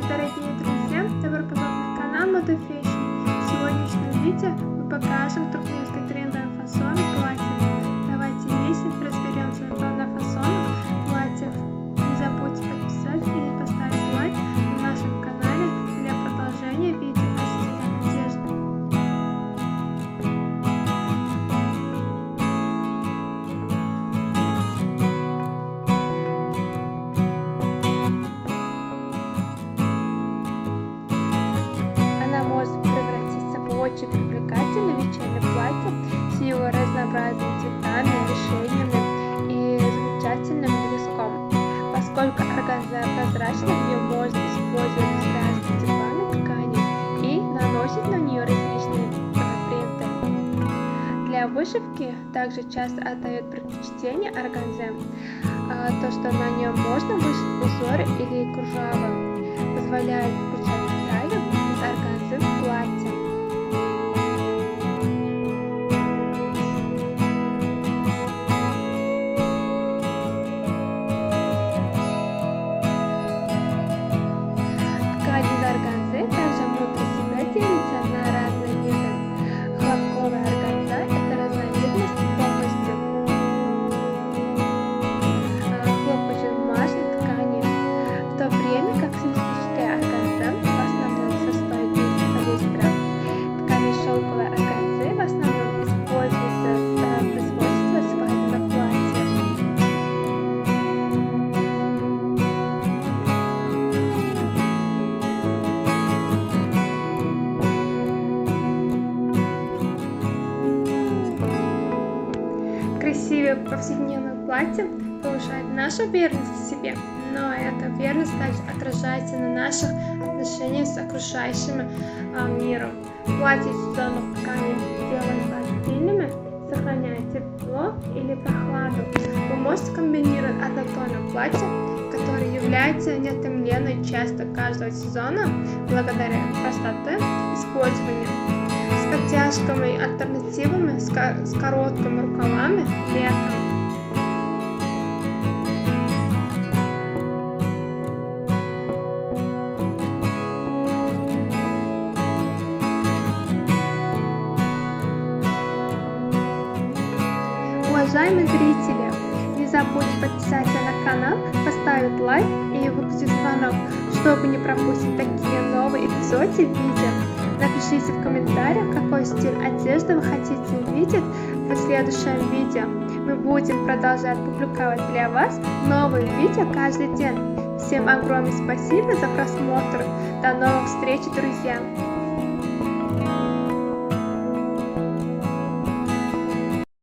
Здравствуйте, дорогие друзья! Добро пожаловать на канал Moda Fashion. В сегодняшнем видео мы покажем туркменские трендовые фасоны платьев. Давайте вместе разберемся на фасонах платьев. Не забудьте подписать или поставить лайк на нашем канале для продолжения видео о стиле одежды. Она может превратиться в очень привлекательное вечернее платье с его разнообразными цветами, решениями и замечательным блеском. Поскольку органза прозрачна, в нее можно использовать разные типами ткани и наносить на нее различные принты. Для вышивки также часто отдают предпочтение органзе. То, что на нем можно вышить узоры или кружева, позволяет включать детали из органзы в платье. Ткань из органзы также внутри себя делится на разные виды. Хлопковая органза – это разновидность полностью хлопочно-бумажной ткани, в то время как синтетическая органза в основном состоит из полиэстера. Ткань шелковой органзы в основном используется для производства свадебных платьев. Красивое повседневное платье повышает нашу верность себе, но эта верность также отражается на наших отношениях с окружающим миром. Платья из сезонных тканей делают стильными, сохраняя тепло или прохладу. Вы можете комбинировать однотонное платье, которое является неотъемлемой частью каждого сезона благодаря простоте использования, с подтяжками, альтернативами, с короткими рукавами летом. Уважаемые зрители, не забудьте подписаться на канал, поставить лайк и выключить звонок, чтобы не пропустить такие новые эпизоды видео. Напишите в комментариях, какой стиль одежды вы хотите увидеть в следующем видео. Мы будем продолжать публиковать для вас новые видео каждый день. Всем огромное спасибо за просмотр. До новых встреч, друзья!